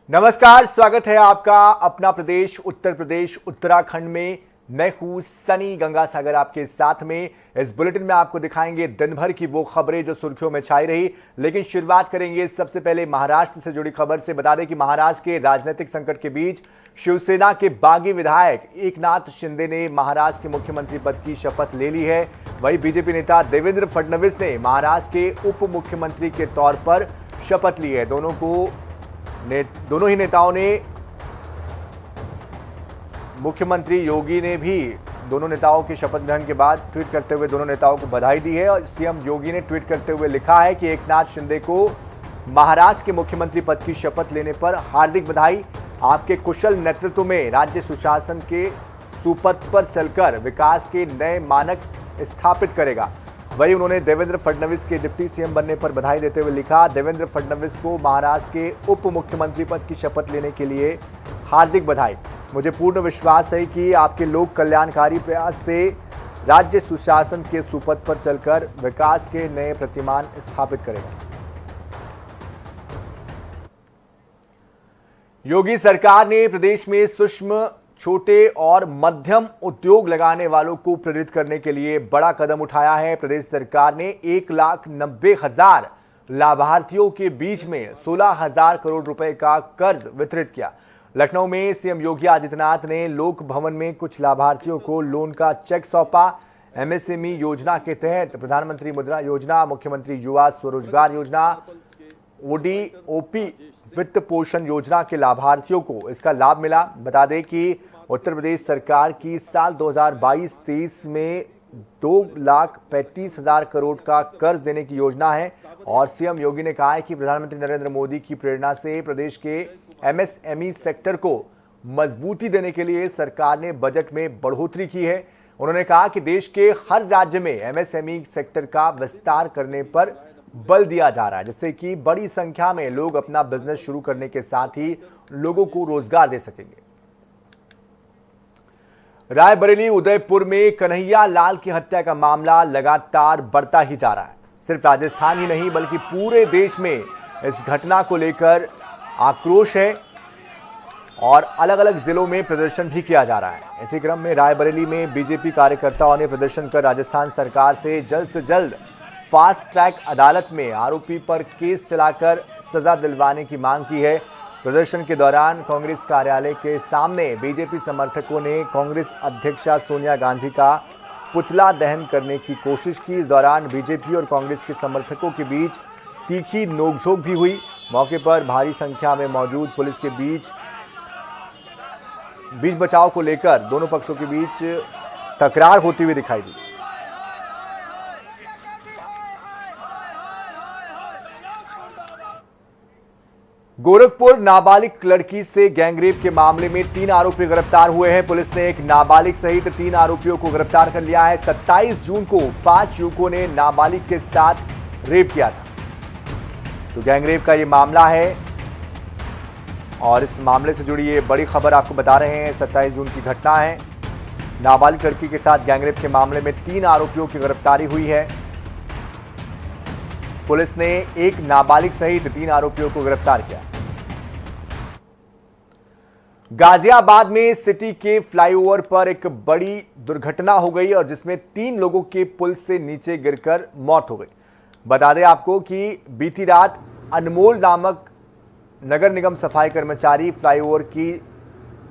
नमस्कार, स्वागत है आपका अपना प्रदेश उत्तर प्रदेश उत्तराखंड में। मैं हूं सनी गंगासागर आपके साथ में। इस बुलेटिन में आपको दिखाएंगे दिन भर की वो खबरें जो सुर्खियों में छाई रही। लेकिन शुरुआत करेंगे सबसे पहले महाराष्ट्र से जुड़ी खबर से। बता दें कि महाराष्ट्र के राजनीतिक संकट के बीच शिवसेना के बागी विधायक एकनाथ शिंदे ने महाराष्ट्र के मुख्यमंत्री पद की शपथ ले ली है। वहीं बीजेपी नेता देवेंद्र फडणवीस ने महाराष्ट्र के उप मुख्यमंत्री के तौर पर शपथ ली है। दोनों ही नेताओं ने, मुख्यमंत्री योगी ने भी दोनों नेताओं के शपथ ग्रहण के बाद ट्वीट करते हुए दोनों नेताओं को बधाई दी है। और सीएम योगी ने ट्वीट करते हुए लिखा है कि एकनाथ शिंदे को महाराष्ट्र के मुख्यमंत्री पद की शपथ लेने पर हार्दिक बधाई। आपके कुशल नेतृत्व में राज्य सुशासन के सुपथ पर चलकर विकास के नए मानक स्थापित करेगा। वहीं उन्होंने देवेंद्र फडणवीस के डिप्टी सीएम बनने पर बधाई देते हुए लिखा, देवेंद्र फडणवीस को महाराष्ट्र के उप मुख्यमंत्री पद की शपथ लेने के लिए हार्दिक बधाई। मुझे पूर्ण विश्वास है कि आपके लोक कल्याणकारी प्रयास से राज्य सुशासन के सुपथ पर चलकर विकास के नए प्रतिमान स्थापित करेगा। योगी सरकार ने प्रदेश में सूक्ष्म, छोटे और मध्यम उद्योग लगाने वालों को प्रेरित करने के लिए बड़ा कदम उठाया है। प्रदेश सरकार ने 1,90,000 लाभार्थियों के बीच में 16,000 करोड़ रुपए का कर्ज वितरित किया। लखनऊ में सीएम योगी आदित्यनाथ ने लोक भवन में कुछ लाभार्थियों को लोन का चेक सौंपा। एमएसएमई योजना के तहत प्रधानमंत्री मुद्रा योजना, मुख्यमंत्री युवा स्वरोजगार योजना, ओडीओपी वित्त पोषण योजना के लाभार्थियों को इसका लाभ मिला। बता दें कि उत्तर प्रदेश सरकार की साल 2022-23 में 2,35,000 करोड़ का कर्ज देने की योजना है। और सीएम योगी ने कहा है कि प्रधानमंत्री नरेंद्र मोदी की प्रेरणा से प्रदेश के एमएसएमई सेक्टर को मजबूती देने के लिए सरकार ने बजट में बढ़ोतरी की है। उन्होंने कहा कि देश के हर राज्य में एमएसएमई सेक्टर का विस्तार करने पर बल दिया जा रहा है, जिससे कि बड़ी संख्या में लोग अपना बिजनेस शुरू करने के साथ ही लोगों को रोजगार दे सकेंगे। रायबरेली उदयपुर में कन्हैया लाल की हत्या का मामला लगातार बढ़ता ही जा रहा है। सिर्फ राजस्थान ही नहीं बल्कि पूरे देश में इस घटना को लेकर आक्रोश है और अलग अलग जिलों में प्रदर्शन भी किया जा रहा है। इसी क्रम में रायबरेली में बीजेपी कार्यकर्ताओं ने प्रदर्शन कर राजस्थान सरकार से जल्द फास्ट ट्रैक अदालत में आरोपी पर केस चलाकर सजा दिलवाने की मांग की है। प्रदर्शन के दौरान कांग्रेस कार्यालय के सामने बीजेपी समर्थकों ने कांग्रेस अध्यक्षा सोनिया गांधी का पुतला दहन करने की कोशिश की। इस दौरान बीजेपी और कांग्रेस के समर्थकों के बीच तीखी नोकझोंक भी हुई। मौके पर भारी संख्या में मौजूद पुलिस के बीच बचाव को लेकर दोनों पक्षों के बीच तकरार होती हुई दिखाई दी। गोरखपुर नाबालिग लड़की से गैंगरेप के मामले में 3 आरोपी गिरफ्तार हुए हैं। पुलिस ने एक नाबालिग सहित 3 आरोपियों को गिरफ्तार कर लिया है। 27 जून को 5 युवकों ने नाबालिग के साथ रेप किया था। तो गैंगरेप का ये मामला है और इस मामले से जुड़ी ये बड़ी खबर आपको बता रहे हैं। 27 जून की घटना है। नाबालिग लड़की के साथ गैंगरेप के मामले में 3 आरोपियों की गिरफ्तारी हुई है। पुलिस ने एक नाबालिग सहित 3 आरोपियों को गिरफ्तार किया। गाजियाबाद में सिटी के फ्लाईओवर पर एक बड़ी दुर्घटना हो गई और जिसमें 3 लोगों के पुल से नीचे गिरकर मौत हो गई। बता दें आपको कि बीती रात अनमोल नामक नगर निगम सफाई कर्मचारी फ्लाईओवर की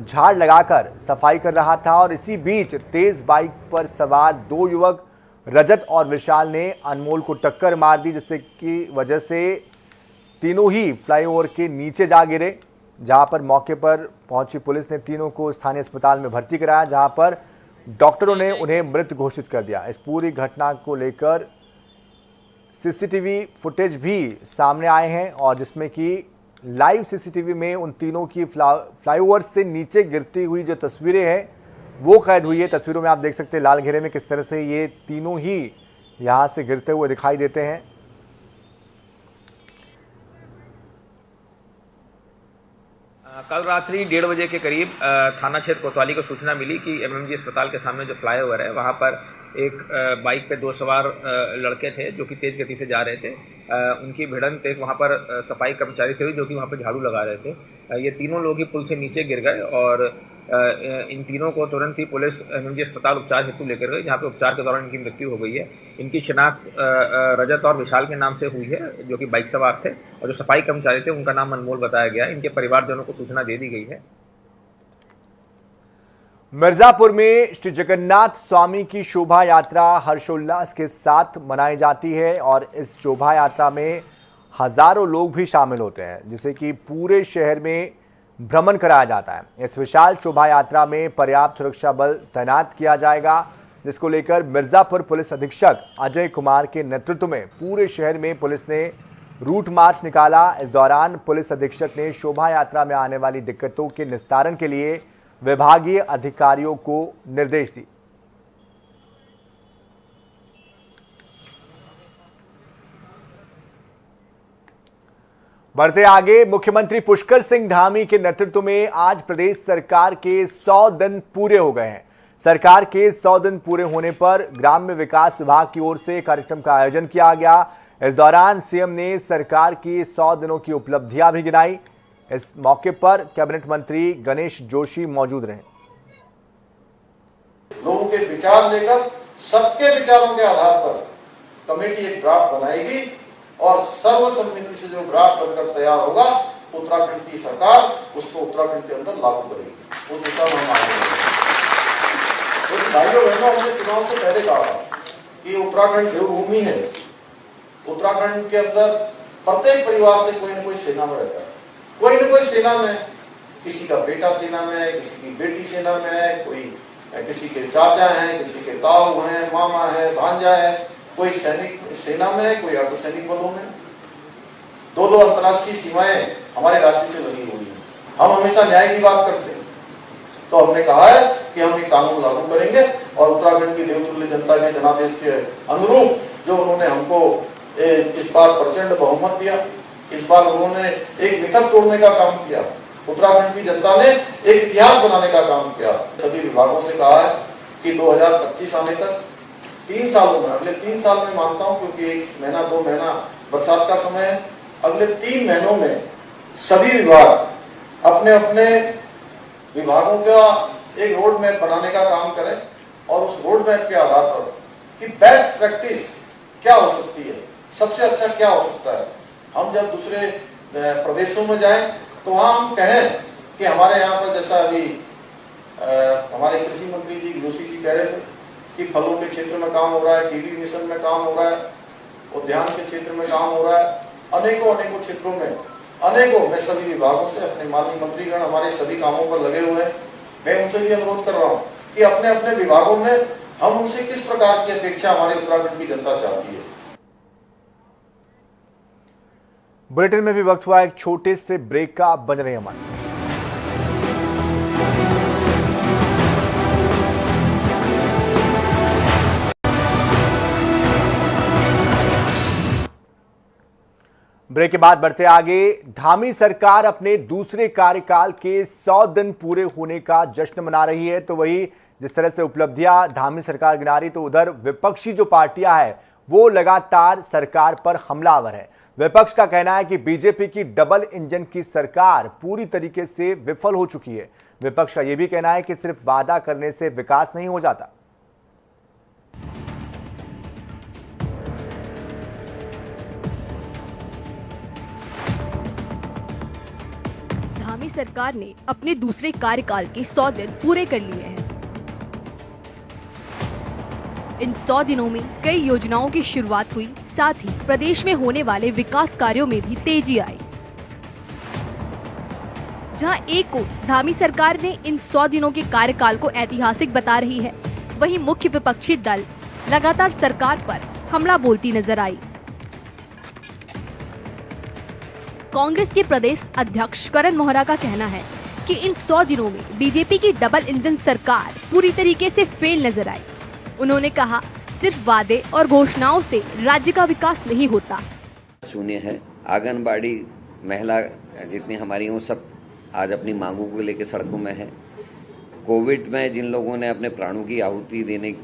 झाड़ लगाकर सफाई कर रहा था और इसी बीच तेज बाइक पर सवार 2 युवक रजत और विशाल ने अनमोल को टक्कर मार दी, जिससे की वजह से तीनों ही फ्लाईओवर के नीचे जा गिरे। जहां पर मौके पर पहुंची पुलिस ने तीनों को स्थानीय अस्पताल में भर्ती कराया, जहां पर डॉक्टरों ने उन्हें मृत घोषित कर दिया। इस पूरी घटना को लेकर सीसीटीवी फुटेज भी सामने आए हैं और जिसमें कि लाइव सीसीटीवी में उन तीनों की फ्लाईओवर से नीचे गिरती हुई जो तस्वीरें हैं वो कैद हुई है। तस्वीरों में आप देख सकते हैं लाल घेरे में किस तरह से ये तीनों ही यहां से गिरते हुए दिखाई देते हैं। कल रात्रि 1:30 बजे के करीब थाना क्षेत्र कोतवाली को सूचना मिली कि एमएमजी अस्पताल के सामने जो फ्लाईओवर है वहां पर एक बाइक पे 2 सवार लड़के थे जो कि तेज गति से जा रहे थे। उनकी भिड़ंत एक वहाँ पर सफाई कर्मचारी से हुई जो कि वहाँ पर झाड़ू लगा रहे थे। ये तीनों लोग ही पुल से नीचे गिर गए और इन तीनों को तुरंत ही पुलिस एमएमजी अस्पताल उपचार हेतु लेकर गई, जहाँ पे उपचार के दौरान इनकी मृत्यु हो गई है। इनकी शिनाख्त रजत और विशाल के नाम से हुई है, जो कि बाइक सवार थे, और जो सफाई कर्मचारी थे उनका नाम अनमोल बताया गया। इनके परिवारजनों को सूचना दे दी गई है। मिर्जापुर में श्री जगन्नाथ स्वामी की शोभा यात्रा हर्षोल्लास के साथ मनाई जाती है और इस शोभा यात्रा में हजारों लोग भी शामिल होते हैं, जिसे कि पूरे शहर में भ्रमण कराया जाता है। इस विशाल शोभा यात्रा में पर्याप्त सुरक्षा बल तैनात किया जाएगा, जिसको लेकर मिर्जापुर पुलिस अधीक्षक अजय कुमार के नेतृत्व में पूरे शहर में पुलिस ने रूट मार्च निकाला। इस दौरान पुलिस अधीक्षक ने शोभा यात्रा में आने वाली दिक्कतों के निस्तारण के लिए विभागीय अधिकारियों को निर्देश दिए। बढ़ते आगे, मुख्यमंत्री पुष्कर सिंह धामी के नेतृत्व में आज प्रदेश सरकार के 100 दिन पूरे हो गए हैं। सरकार के 100 दिन पूरे होने पर ग्राम्य विकास विभाग की ओर से कार्यक्रम का आयोजन किया गया। इस दौरान सीएम ने सरकार की 100 दिनों की उपलब्धियां भी गिनाई। इस मौके पर कैबिनेट मंत्री गणेश जोशी मौजूद रहे। लोगों के विचार लेकर सबके विचारों के आधार पर कमेटी एक ड्राफ्ट बनाएगी और सर्वसम्मति से जो ड्राफ्ट बनकर तैयार होगा, उत्तराखंड की सरकार उसको उत्तराखंड के अंदर लागू करेगी। उस दिशा में हम आगे बढ़ेंगे। तो भाइयों बहनों, हमने चुनाव से पहले कहा कि उत्तराखंड देवभूमि है। उत्तराखंड के अंदर प्रत्येक परिवार से कोई न कोई सेना में रहता है, कोई न कोई सेना में, किसी का बेटा सेना में है, किसी की बेटी सेना में है, कोई किसी के चाचा हैं, किसी के ताऊ हैं, मामा है, भांजा है, कोई सैनिक सेना में है, कोई अर्धसैनिक बलों में। दो अंतर्राष्ट्रीय सीमाएं हमारे राज्य से लगी हुई हैं। हम हमेशा न्याय की बात करते हैं, तो हमने कहा है कि हम ये कानून लागू करेंगे और उत्तराखंड की देवतुल्य जनता के जनादेश के अनुरूप जो उन्होंने हमको इस बार प्रचंड बहुमत दिया, इस बार उन्होंने एक मिथक तोड़ने का काम किया, उत्तराखंड की जनता ने एक इतिहास बनाने का काम किया। सभी विभागों से कहा है कि 2025 आने तक 3 सालों में, अगले 3 साल में मानता हूं, क्योंकि 1 महीना 2 महीना बरसात का समय है, अगले 3 महीनों में सभी विभाग अपने अपने विभागों का एक रोड मैप बनाने का काम करें और उस रोड मैप के आधार पर कि बेस्ट प्रैक्टिस क्या हो सकती है, सबसे अच्छा क्या हो सकता है। हम जब दूसरे प्रदेशों में जाएं तो वहां हम कहें कि हमारे यहाँ पर जैसा अभी हमारे कृषि मंत्री जी जोशी जी कह रहे थे कि फलों के क्षेत्र में काम हो रहा है, कीवी मिशन में काम हो रहा है, उद्यान के क्षेत्र में काम हो रहा है, अनेकों क्षेत्रों में मैं सभी विभागों से, अपने माननीय मंत्रीगण हमारे सभी कामों पर लगे हुए हैं। मैं उनसे भी अनुरोध कर रहा हूँ कि अपने अपने विभागों में हम उनसे किस प्रकार की अपेक्षा हमारे उत्तराखंड की जनता चाहती है। बुलेटिन में भी वक्त हुआ एक छोटे से ब्रेक का। बन रहे हमारे साथ। ब्रेक के बाद बढ़ते आगे। धामी सरकार अपने दूसरे कार्यकाल के 100 दिन पूरे होने का जश्न मना रही है। तो वही जिस तरह से उपलब्धियां धामी सरकार गिना रही, तो उधर विपक्षी जो पार्टियां हैं वो लगातार सरकार पर हमलावर है। विपक्ष का कहना है कि बीजेपी की डबल इंजन की सरकार पूरी तरीके से विफल हो चुकी है। विपक्ष का यह भी कहना है कि सिर्फ वादा करने से विकास नहीं हो जाता। धामी सरकार ने अपने दूसरे कार्यकाल के 100 दिन पूरे कर लिए हैं। इन 100 दिनों में कई योजनाओं की शुरुआत हुई, साथ ही प्रदेश में होने वाले विकास कार्यों में भी तेजी आई। जहां एक ओर धामी सरकार ने इन 100 दिनों के कार्यकाल को ऐतिहासिक बता रही है, वहीं मुख्य विपक्षी दल लगातार सरकार पर हमला बोलती नजर आई। कांग्रेस के प्रदेश अध्यक्ष करण मोहरा का कहना है कि इन 100 दिनों में बीजेपी की डबल इंजन सरकार पूरी तरीके से फेल नजर आई। उन्होंने कहा, सिर्फ वादे और घोषणाओं से राज्य का विकास नहीं होता। शून्य है। आंगनबाड़ी महिला जितनी हमारी वो सब आज अपनी मांगों को लेकर सड़कों में है। कोविड में जिन लोगों ने अपने प्राणों की आहुति देने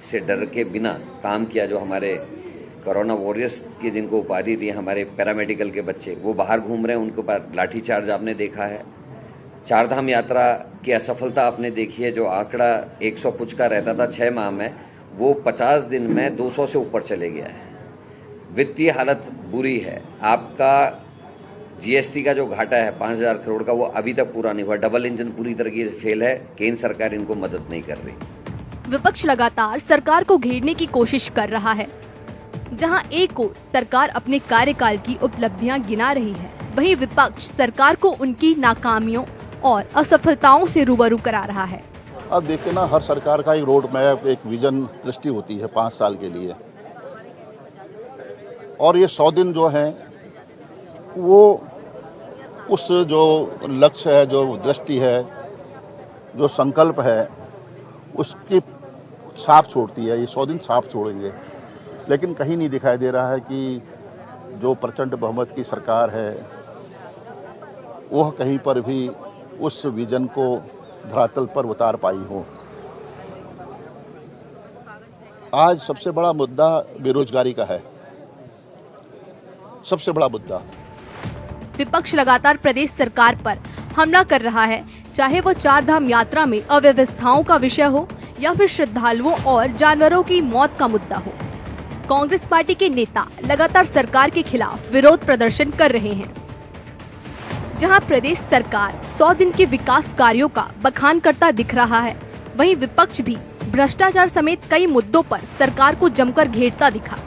से डर के बिना काम किया, जो हमारे कोरोना वॉरियर्स की जिनको उपाधि दी, हमारे पैरामेडिकल के बच्चे, वो बाहर घूम रहे हैं, उनके पास लाठीचार्ज आपने देखा है। चारधाम यात्रा की असफलता आपने देखी है, जो आंकड़ा 100 कुछ का रहता था 6 माह में, वो 50 दिन में 200 से ऊपर चले गया है। वित्तीय हालत बुरी है। आपका जीएसटी का जो घाटा है 5,000 करोड़ का, वो अभी तक पूरा नहीं हुआ। डबल इंजन पूरी तरीके से फेल है। केंद्र सरकार इनको मदद नहीं कर रही। विपक्ष लगातार सरकार को घेरने की कोशिश कर रहा है। जहां एक ओर सरकार अपने कार्यकाल की उपलब्धियां गिना रही है, वहीं विपक्ष सरकार को उनकी नाकामियों और असफलताओं से रूबरू करा रहा है। अब देखते ना, हर सरकार का एक रोड मैप, एक विजन दृष्टि होती है 5 साल के लिए, और ये 100 दिन जो हैं वो उस जो लक्ष्य है, जो दृष्टि है, जो संकल्प है, उसकी छाप छोड़ती है। ये 100 दिन छाप छोड़ेंगे, लेकिन कहीं नहीं दिखाई दे रहा है कि जो प्रचंड बहुमत की सरकार है वह कहीं पर भी उस विजन को धरातल पर उतार पाई हो। आज सबसे बड़ा मुद्दा बेरोजगारी का है, सबसे बड़ा मुद्दा। विपक्ष लगातार प्रदेश सरकार पर हमला कर रहा है, चाहे वो चारधाम यात्रा में अव्यवस्थाओं का विषय हो या फिर श्रद्धालुओं और जानवरों की मौत का मुद्दा हो। कांग्रेस पार्टी के नेता लगातार सरकार के खिलाफ विरोध प्रदर्शन कर रहे हैं। जहां प्रदेश सरकार 100 दिन के विकास कार्यों का बखान करता दिख रहा है, वहीं विपक्ष भी भ्रष्टाचार समेत कई मुद्दों पर सरकार को जमकर घेरता दिखा।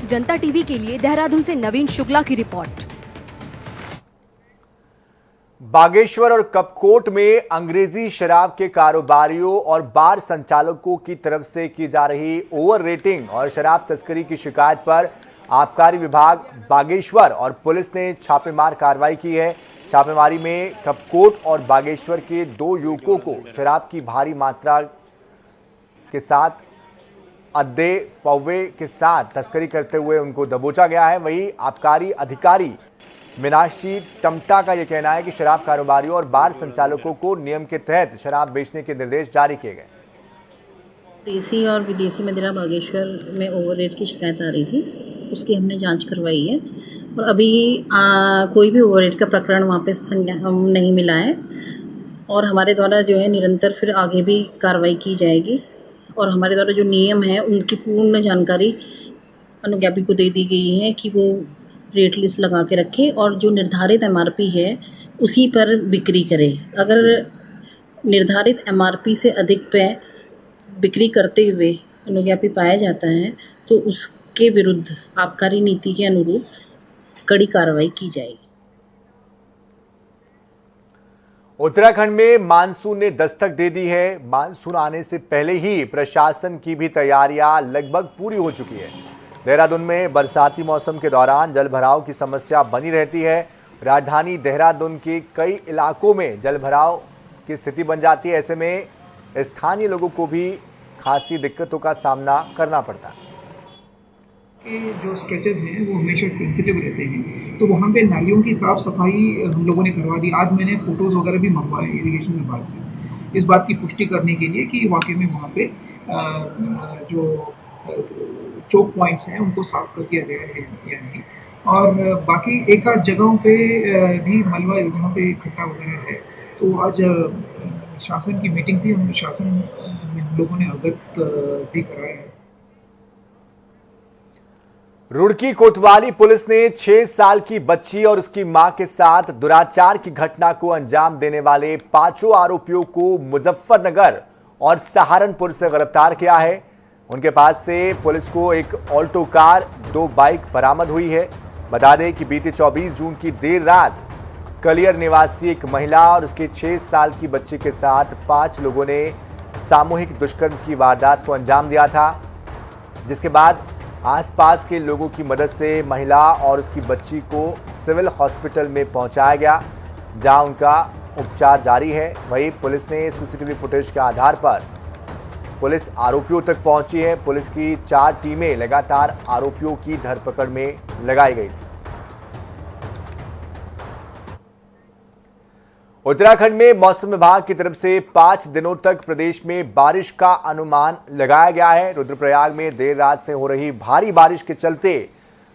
जनता टीवी के लिए देहरादून से नवीन शुक्ला की रिपोर्ट। बागेश्वर और कपकोट में अंग्रेजी शराब के कारोबारियों और बार संचालकों की तरफ से की जा रही ओवर रेटिंग और शराब तस्करी की शिकायत पर आबकारी विभाग बागेश्वर और पुलिस ने छापेमार कार्रवाई की है। छापेमारी में कपकोट और बागेश्वर के 2 युवकों को शराब की भारी मात्रा के साथ अद्दे पौवे के साथ तस्करी करते हुए उनको दबोचा गया है। वहीं आबकारी अधिकारी मीनाक्षी टमटा का यह कहना है कि शराब कारोबारियों और बार संचालकों को नियम के तहत शराब बेचने के निर्देश जारी किए गए। देसी और विदेशी मदिरा बागेश्वर में ओवर रेट की शिकायत आ रही थी, उसकी हमने जांच करवाई है और अभी कोई भी ओवर रेट का प्रकरण वहाँ पे हम नहीं मिला है और हमारे द्वारा जो है निरंतर फिर आगे भी कार्रवाई की जाएगी और हमारे द्वारा जो नियम है उनकी पूर्ण जानकारी अनुज्ञापी को दे दी गई है कि वो रेट लिस्ट लगा के रखे और जो निर्धारित एमआरपी है उसी पर बिक्री करे। अगर निर्धारित एमआरपी से अधिक पे बिक्री करते हुए अनुज्ञापी पाया जाता है तो उसके विरुद्ध आबकारी नीति के अनुरूप कड़ी कार्रवाई की जाएगी। उत्तराखंड में मानसून ने दस्तक दे दी है। मानसून आने से पहले ही प्रशासन की भी तैयारियां लगभग पूरी हो चुकी है। देहरादून में बरसाती मौसम के दौरान जलभराव की समस्या बनी रहती है। राजधानी देहरादून के कई इलाकों में जलभराव की स्थिति बन जाती है। ऐसे में स्थानीय लोगों को भी खासी दिक्कतों का सामना करना पड़ता है। जो स्ट्रेचेस हैं वो हमेशा सेंसिटिव रहते हैं, तो वहाँ पे नालियों की साफ सफाई हम लोगों ने करवा दी। आज मैंने फोटोज़ वगैरह भी मंगवाए इरिगेशन विभाग से इस बात की पुष्टि करने के लिए कि वाकई में वहाँ पे जो चोक पॉइंट्स हैं उनको साफ कर दिया गया है या नहीं। और बाकी एक आध जगहों पे भी मलबा जहाँ पे इकट्ठा वगैरह है, तो आज शासन की मीटिंग थी, हम शासन लोगों ने अवगत भी कराया है। रुड़की कोतवाली पुलिस ने 6 साल की बच्ची और उसकी मां के साथ दुराचार की घटना को अंजाम देने वाले 5 आरोपियों को मुजफ्फरनगर और सहारनपुर से गिरफ्तार किया है। उनके पास से पुलिस को एक ऑल्टो कार, 2 बाइक बरामद हुई है। बता दें कि बीते 24 जून की देर रात कलियर निवासी एक महिला और उसके 6 साल की बच्ची के साथ 5 लोगों ने सामूहिक दुष्कर्म की वारदात को अंजाम दिया था, जिसके बाद आसपास के लोगों की मदद से महिला और उसकी बच्ची को सिविल हॉस्पिटल में पहुंचाया गया, जहां उनका उपचार जारी है। वहीं पुलिस ने सीसीटीवी फुटेज के आधार पर पुलिस आरोपियों तक पहुंची है। पुलिस की 4 टीमें लगातार आरोपियों की धरपकड़ में लगाई गई थी। उत्तराखंड में मौसम विभाग की तरफ से 5 दिनों तक प्रदेश में बारिश का अनुमान लगाया गया है। रुद्रप्रयाग में देर रात से हो रही भारी बारिश के चलते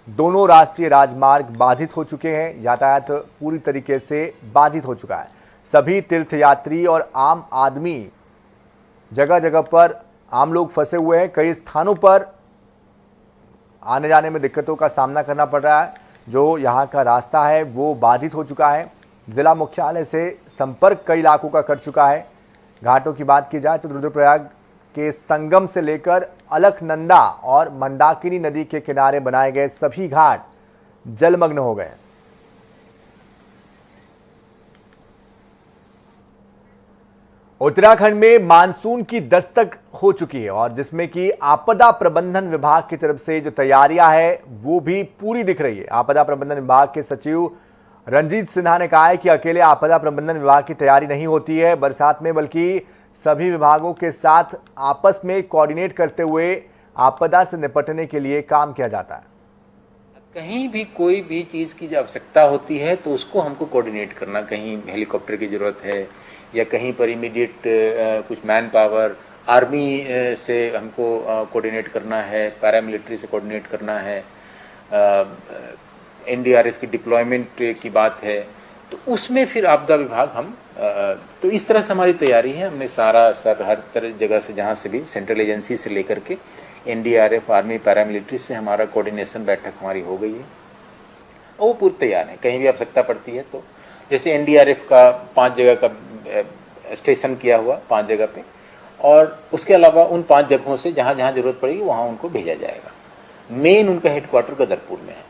दोनों राष्ट्रीय राजमार्ग बाधित हो चुके हैं। यातायात पूरी तरीके से बाधित हो चुका है। सभी तीर्थयात्री और आम आदमी जगह जगह पर आम लोग फंसे हुए हैं। कई स्थानों पर आने जाने में दिक्कतों का सामना करना पड़ रहा है। जो यहाँ का रास्ता है वो बाधित हो चुका है। जिला मुख्यालय से संपर्क कई इलाकों का कर चुका है। घाटों की बात की जाए तो रुद्रप्रयाग के संगम से लेकर अलकनंदा और मंदाकिनी नदी के किनारे बनाए गए सभी घाट जलमग्न हो गए। उत्तराखंड में मानसून की दस्तक हो चुकी है और जिसमें कि आपदा प्रबंधन विभाग की तरफ से जो तैयारियां है वो भी पूरी दिख रही है। आपदा प्रबंधन विभाग के सचिव रंजीत सिन्हा ने कहा है कि अकेले आपदा प्रबंधन विभाग की तैयारी नहीं होती है बरसात में, बल्कि सभी विभागों के साथ आपस में कोऑर्डिनेट करते हुए आपदा से निपटने के लिए काम किया जाता है। कहीं भी कोई भी चीज़ की आवश्यकता होती है तो उसको हमको कोऑर्डिनेट करना, कहीं हेलीकॉप्टर की ज़रूरत है या कहीं पर इमीडिएट कुछ मैन पावर, आर्मी से हमको कोऑर्डिनेट करना है, पैरामिलिट्री से कोऑर्डिनेट करना है, एनडीआरएफ की डिप्लॉयमेंट की बात है, तो उसमें फिर आपदा विभाग हम तो इस तरह से हमारी तैयारी है। हमने हर तरह जगह से, जहाँ से भी सेंट्रल एजेंसी से लेकर के एनडीआरएफ, आर्मी, पैरामिलिट्री से हमारा कोऑर्डिनेशन बैठक हमारी हो गई है और वो पूरी तैयार है। कहीं भी आवश्यकता पड़ती है तो जैसे एनडीआरएफ का 5 जगह का स्टेशन किया हुआ 5 जगह पे, और उसके अलावा उन 5 जगहों से जहाँ जहाँ जरूरत पड़ेगी वहाँ उनको भेजा जाएगा। मेन उनका हेडक्वार्टर गदरपुर में है।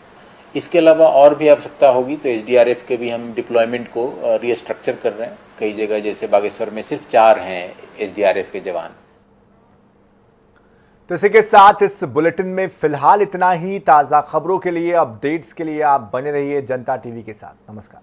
इसके अलावा और भी आवश्यकता होगी तो एसडीआरएफ के भी हम डिप्लॉयमेंट को रीस्ट्रक्चर कर रहे हैं। कई जगह जैसे बागेश्वर में सिर्फ 4 हैं एसडीआरएफ के जवान। तो इसी के साथ इस बुलेटिन में फिलहाल इतना ही। ताज़ा खबरों के लिए, अपडेट्स के लिए आप बने रहिए जनता टीवी के साथ। नमस्कार।